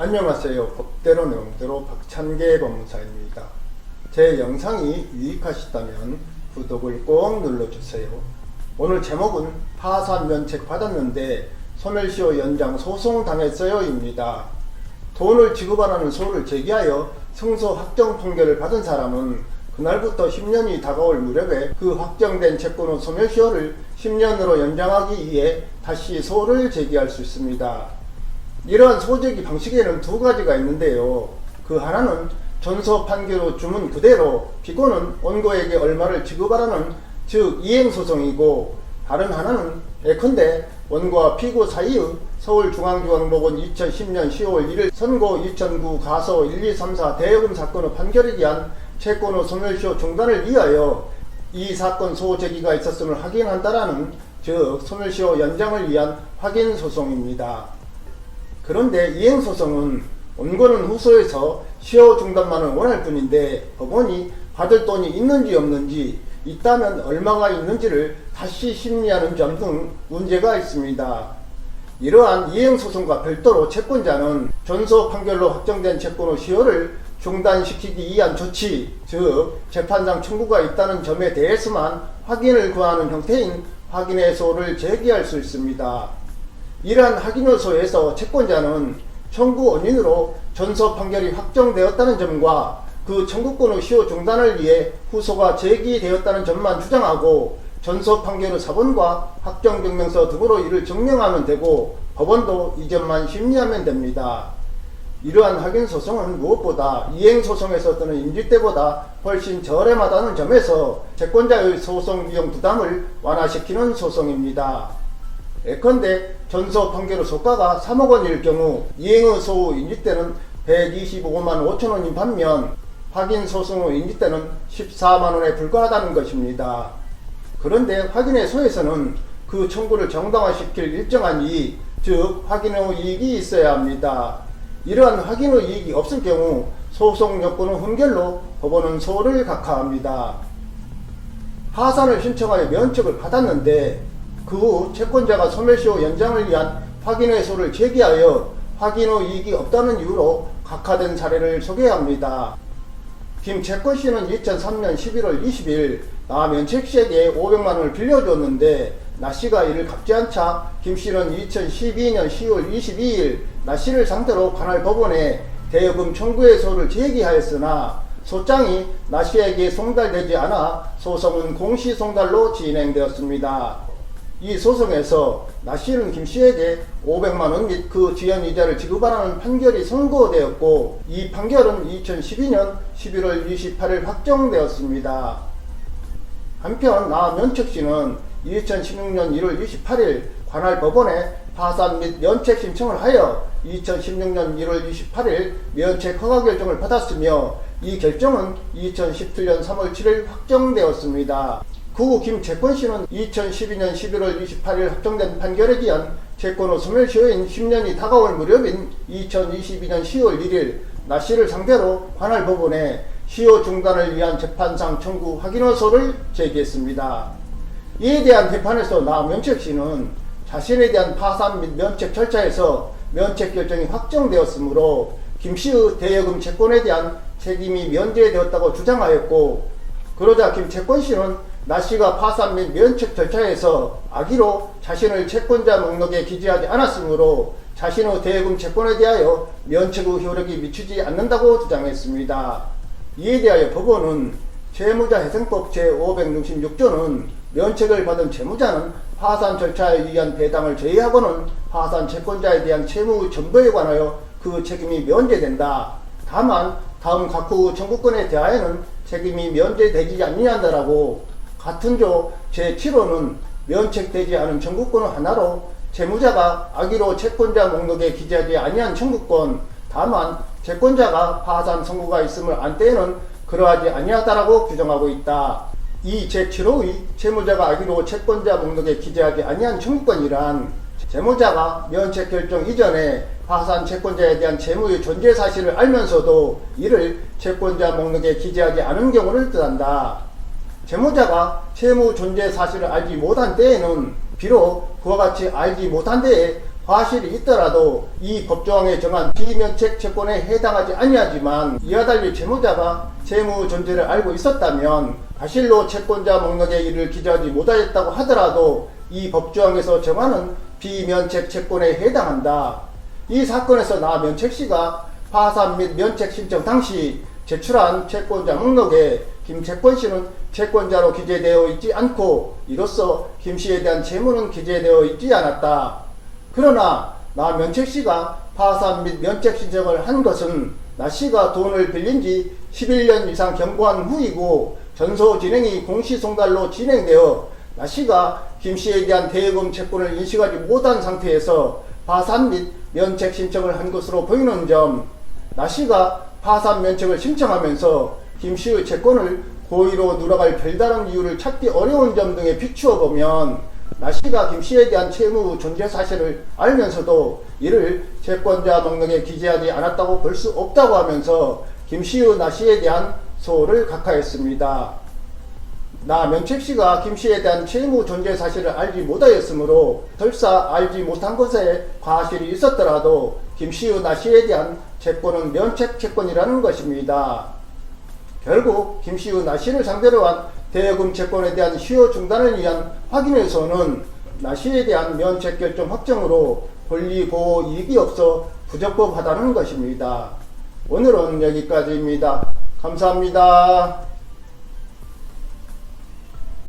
안녕하세요. 법대로 내용대로 박찬계 법무사입니다. 제 영상이 유익하시다면 구독을 꼭 눌러주세요. 오늘 제목은 파산 면책 받았는데 소멸시효 연장 소송당했어요 입니다. 돈을 지급하라는 소를 제기하여 승소 확정 판결을 받은 사람은 그날부터 10년이 다가올 무렵에 그 확정된 채권 후 소멸시효를 10년으로 연장하기 위해 다시 소를 제기할 수 있습니다. 이러한 소제기 방식에는 두 가지가 있는데요. 그 하나는 전소 판결 후 주문 그대로 피고는 원고에게 얼마를 지급하라는 즉 이행소송이고, 다른 하나는 예컨대 원고와 피고 사이의 서울중앙지방법원 2010년 10월 1일 선고 2009 가소 1234 대여금 사건의 판결에 대한 채권 후 소멸시효 중단을 위하여 이 사건 소제기가 있었음을 확인한다라는 즉 소멸시효 연장을 위한 확인소송입니다. 그런데 이행소송은 원고는 후소에서 시효 중단만을 원할 뿐인데 법원이 받을 돈이 있는지 없는지, 있다면 얼마가 있는지를 다시 심리하는 점 등 문제가 있습니다. 이러한 이행소송과 별도로 채권자는 전소 판결로 확정된 채권 후 시효를 중단시키기 위한 조치, 즉 재판장 청구가 있다는 점에 대해서만 확인을 구하는 형태인 확인의소를 제기할 수 있습니다. 이러한 확인의소에서 채권자는 청구 원인으로 전소 판결이 확정되었다는 점과 그 청구권 후 시효 중단을 위해 후소가 제기되었다는 점만 주장하고 전소 판결의 사본과 확정증명서 등으로 이를 증명하면 되고, 법원도 이 점만 심리하면 됩니다. 이러한 확인소송은 무엇보다 이행소송에서 드는 임직대보다 훨씬 저렴하다는 점에서 채권자의 소송 비용 부담을 완화시키는 소송입니다. 예컨대 전소 판결의 소가가 3억 원일 경우 이행의 소후 임직대는 125만 5천 원인 반면 확인 소송 후 임직대는 14만 원에 불과하다는 것입니다. 그런데 확인의 소에서는 그 청구를 정당화시킬 일정한 이익, 즉 확인 후 이익이 있어야 합니다. 이러한 확인 후 이익이 없을 경우 소송 요건의 흠결로 법원은 소를 각하합니다. 파산을 신청하여 면책을 받았는데 그 후 채권자가 소멸시효 연장을 위한 확인의 소를 제기하여 확인 후 이익이 없다는 이유로 각하된 사례를 소개합니다. 김 채권씨는 2003년 11월 20일 나 면책씨에게 500만원을 빌려줬는데 나씨가 이를 갚지 않자 김씨는 2012년 10월 22일 나씨를 상대로 관할 법원에 대여금 청구의 소를 제기하였으나 소장이 나씨에게 송달되지 않아 소송은 공시송달로 진행되었습니다. 이 소송에서 나씨는 김씨에게 500만원 및 그 지연이자를 지급하라는 판결이 선고되었고, 이 판결은 2012년 11월 28일 확정되었습니다. 한편 나 면책씨는 2016년 1월 28일 관할 법원에 파산 및 면책 신청을 하여 2016년 1월 28일 면책 허가 결정을 받았으며, 이 결정은 2017년 3월 7일 확정되었습니다. 그 후 김 채권씨는 2012년 11월 28일 확정된 판결에 기한 채권 후 소멸시효인 10년이 다가올 무렵인 2022년 10월 1일 나씨를 상대로 관할 법원에 시효 중단을 위한 재판상 청구 확인의소를 제기했습니다. 이에 대한 재판에서 나 면책씨는 자신에 대한 파산 및 면책 절차에서 면책 결정이 확정되었으므로 김씨의 대여금 채권에 대한 책임이 면제되었다고 주장하였고, 그러자 김 채권씨는 나씨가 파산 및 면책 절차에서 악의로 자신을 채권자 목록에 기재하지 않았으므로 자신의 대여금 채권에 대하여 면책의 효력이 미치지 않는다고 주장했습니다. 이에 대하여 법원은 채무자회생법 제566조는 면책을 받은 채무자는 파산 절차에 의한 배당을 제외하고는 파산 채권자에 대한 채무 전부에 관하여 그 책임이 면제된다. 다만 다음 각후 청구권에 대하여는 책임이 면제되지 아니한다라고, 같은 조 제7호는 면책되지 않은 청구권의 하나로 채무자가 악의로 채권자 목록에 기재하지 아니한 청구권, 다만 채권자가 파산 선고가 있음을 안 때에는 그러하지 아니하다라고 규정하고 있다. 이 제7호의 채무자가 악의로 채권자 목록에 기재하지 아니한 청구권이란 채무자가 면책 결정 이전에 파산 채권자에 대한 채무의 존재 사실을 알면서도 이를 채권자 목록에 기재하지 않은 경우를 뜻한다. 채무자가 채무 존재 사실을 알지 못한 때에는 비록 그와 같이 알지 못한 데에 과실이 있더라도 이 법조항에 정한 비면책 채권에 해당하지 아니하지만 이와 달리 채무자가 채무 존재를 알고 있었다면 과실로 채권자 목록에 이를 기재하지 못하였다고 하더라도 이 법조항에서 정하는 비면책 채권에 해당한다. 이 사건에서 나 면책씨가 파산 및 면책 신청 당시 제출한 채권자 목록에 김채권씨는 채권자로 기재되어 있지 않고 이로써 김씨에 대한 채무는 기재되어 있지 않았다. 그러나 나 면책씨가 파산 및 면책 신청을 한 것은 나씨가 돈을 빌린 지 11년 이상 경과한 후이고 전소 진행이 공시송달로 진행되어 나씨가 김씨에 대한 대금 채권을 인식하지 못한 상태에서 파산 및 면책 신청을 한 것으로 보이는 점, 나씨가 파산 면책을 신청하면서 김씨의 채권을 고의로 누락할 별다른 이유를 찾기 어려운 점 등에 비추어 보면 나씨가 김씨에 대한 채무 존재 사실을 알면서도 이를 채권자 목록에 기재하지 않았다고 볼 수 없다고 하면서 김씨의 나씨에 대한 소를 각하했습니다. 나 면책씨가 김씨에 대한 채무 존재 사실을 알지 못하였으므로 설사 알지 못한 것에 과실이 있었더라도 김씨의 나씨에 대한 채권은 면책 채권이라는 것입니다. 결국 김씨의 나씨를 상대로 한 대여금 채권에 대한 시효 중단을 위한 확인에서는 나씨에 대한 면책 결정 확정으로 권리 보호 이익이 없어 부적법하다는 것입니다. 오늘은 여기까지입니다. 감사합니다.